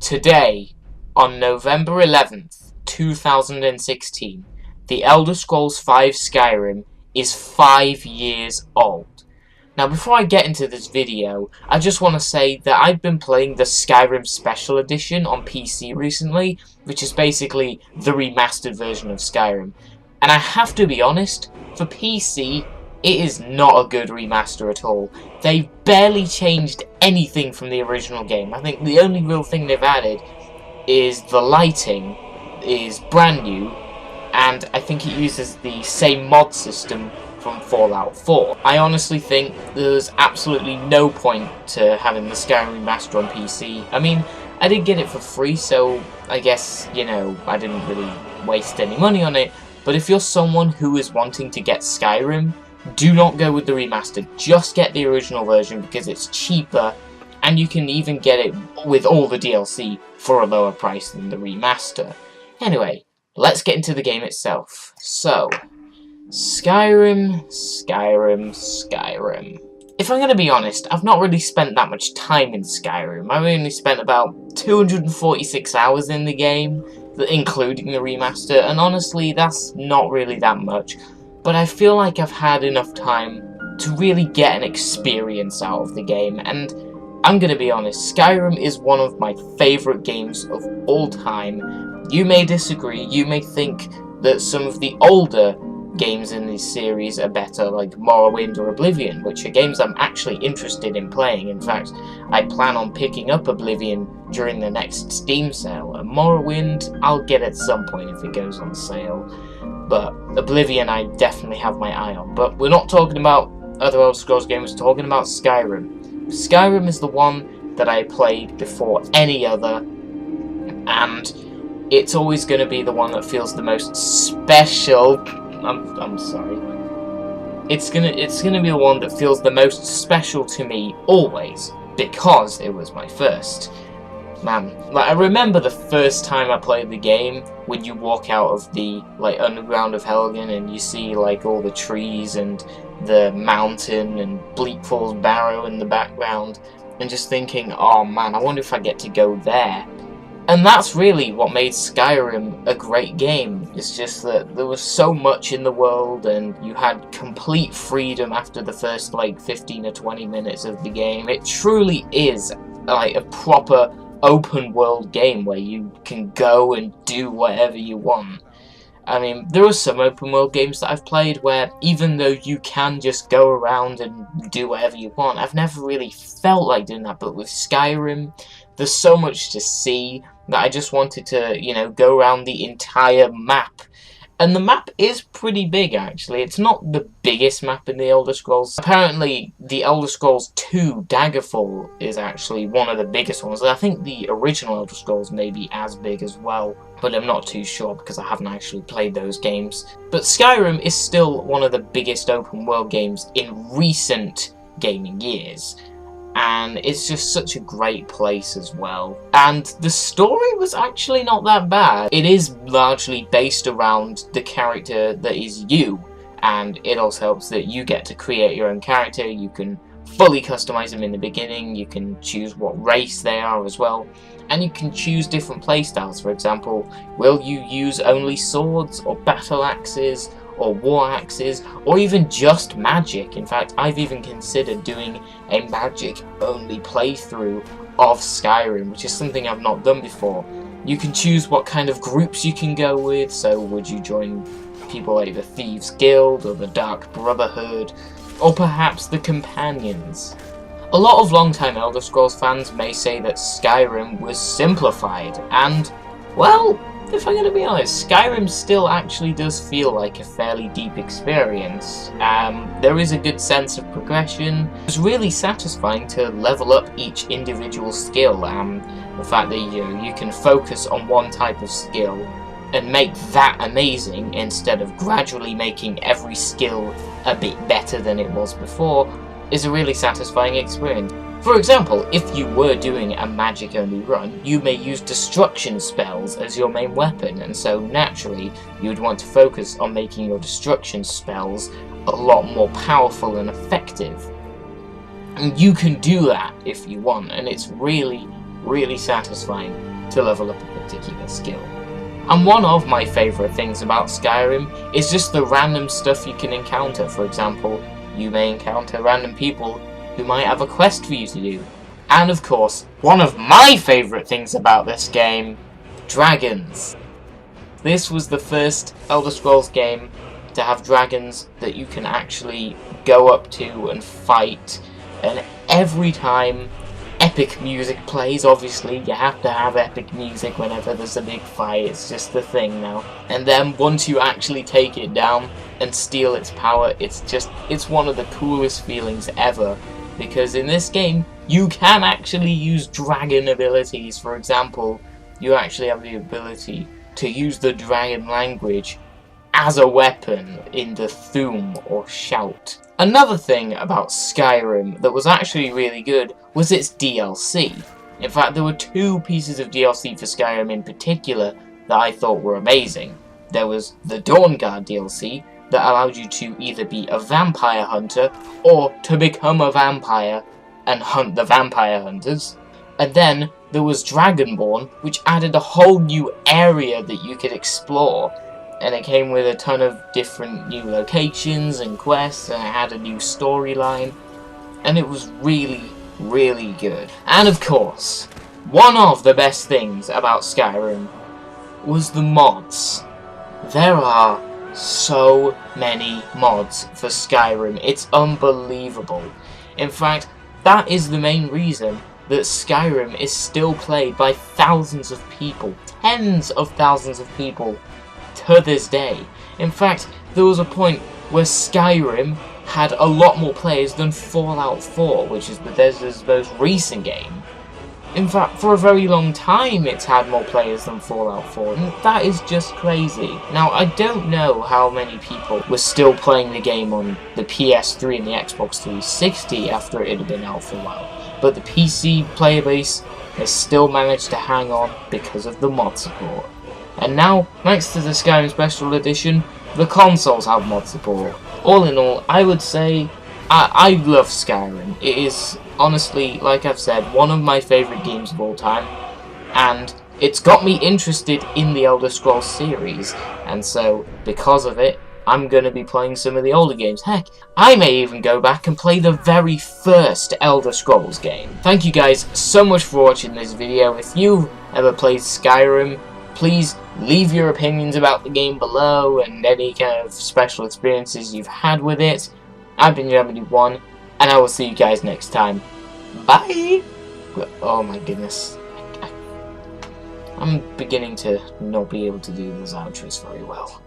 Today, on November 11th, 2016, The Elder Scrolls V Skyrim is 5 years old. Now, before I get into this video, I just want to say that I've been playing the Skyrim Special Edition on PC recently, which is basically the remastered version of Skyrim. And I have to be honest, for PC, it is not a good remaster at all. They've barely changed anything from the original game. I think the only real thing they've added is the lighting is brand new, and I think it uses the same mod system from Fallout 4. I honestly think there's absolutely no point to having the Skyrim remaster on PC. I mean, I did get it for free, so I guess, you know, I didn't really waste any money on it. But if you're someone who is wanting to get Skyrim, do not go with the remaster. Just get the original version because it's cheaper, and you can even get it with all the DLC for a lower price than the remaster. Anyway, let's get into the game itself. So, Skyrim. If I'm going to be honest, I've not really spent that much time in Skyrim. I've only spent about 246 hours in the game, including the remaster, and honestly, that's not really that much. But I feel like I've had enough time to really get an experience out of the game, and I'm gonna be honest, Skyrim is one of my favourite games of all time. You may disagree, you may think that some of the older games in this series are better, like Morrowind or Oblivion, which are games I'm actually interested in playing. In fact, I plan on picking up Oblivion during the next Steam sale, and Morrowind I'll get at some point if it goes on sale. But Oblivion I definitely have my eye on. But we're not talking about other Elder Scrolls games, we're talking about Skyrim. Skyrim is the one that I played before any other, and it's always going to be the one that feels the most special. I'm sorry. It's gonna be the one that feels the most special to me always, because it was my first. Man, like, I remember the first time I played the game, when you walk out of the, like, underground of Helgen and you see, like, all the trees and the mountain and Bleak Falls Barrow in the background, and just thinking, oh man, I wonder if I get to go there. And that's really what made Skyrim a great game. It's just that there was so much in the world, and you had complete freedom after the first, like, 15 or 20 minutes of the game. It truly is, like, a proper open world game where you can go and do whatever you want. I mean, there are some open world games that I've played where even though you can just go around and do whatever you want, I've never really felt like doing that. But with Skyrim, there's so much to see that I just wanted to, you know, go around the entire map. And the map is pretty big, actually. It's not the biggest map in the Elder Scrolls. Apparently, the Elder Scrolls 2 Daggerfall is actually one of the biggest ones. I think the original Elder Scrolls may be as big as well, but I'm not too sure because I haven't actually played those games. But Skyrim is still one of the biggest open world games in recent gaming years. And it's just such a great place as well. And the story was actually not that bad. It is largely based around the character that is you, and it also helps that you get to create your own character. You can fully customize them in the beginning, you can choose what race they are as well, and you can choose different playstyles. For example, will you use only swords or battle axes or war axes, or even just magic? In fact, I've even considered doing a magic-only playthrough of Skyrim, which is something I've not done before. You can choose what kind of groups you can go with, so would you join people like the Thieves Guild, or the Dark Brotherhood, or perhaps the Companions? A lot of long-time Elder Scrolls fans may say that Skyrim was simplified, and, well, if I'm going to be honest, Skyrim still actually does feel like a fairly deep experience. There is a good sense of progression. It's really satisfying to level up each individual skill. The fact that you can focus on one type of skill and make that amazing instead of gradually making every skill a bit better than it was before is a really satisfying experience. For example, if you were doing a magic-only run, you may use destruction spells as your main weapon, and so naturally you would want to focus on making your destruction spells a lot more powerful and effective. And you can do that if you want, and it's really, really satisfying. to level up a particular skill. And one of my favourite things about Skyrim is just the random stuff you can encounter. For example, you may encounter random people who might have a quest for you to do. And of course, one of my favourite things about this game, dragons. This was the first Elder Scrolls game to have dragons that you can actually go up to and fight, and every time epic music plays, obviously you have to have epic music whenever there's a big fight, it's just the thing now. And then once you actually take it down and steal its power, it's one of the coolest feelings ever, because in this game you can actually use dragon abilities. For example, you actually have the ability to use the dragon language as a weapon in the Thuum or Shout. Another thing about Skyrim that was actually really good was its DLC. In fact, there were two pieces of DLC for Skyrim in particular that I thought were amazing. There was the Dawnguard DLC that allowed you to either be a vampire hunter or to become a vampire and hunt the vampire hunters. And then there was Dragonborn, which added a whole new area that you could explore. And it came with a ton of different new locations and quests, and it had a new storyline, and it was really, really good. And of course, one of the best things about Skyrim was the mods. There are so many mods for Skyrim, it's unbelievable. In fact, that is the main reason that Skyrim is still played by thousands of people, tens of thousands of people, to this day. In fact, there was a point where Skyrim had a lot more players than Fallout 4, which is Bethesda's most recent game. In fact, for a very long time it's had more players than Fallout 4, and that is just crazy. Now, I don't know how many people were still playing the game on the PS3 and the Xbox 360 after it had been out for a while, but the PC player base has still managed to hang on because of the mod support. And now, thanks to the Skyrim Special Edition, the consoles have mod support. All in all, I would say I love Skyrim. It is, honestly, like I've said, one of my favourite games of all time. And it's got me interested in the Elder Scrolls series. And so, because of it, I'm going to be playing some of the older games. Heck, I may even go back and play the very first Elder Scrolls game. Thank you guys so much for watching this video. If you've ever played Skyrim, please leave your opinions about the game below and any kind of special experiences you've had with it. I've been Remedy1, and I will see you guys next time. Bye! Oh my goodness. I'm beginning to not be able to do those outros very well.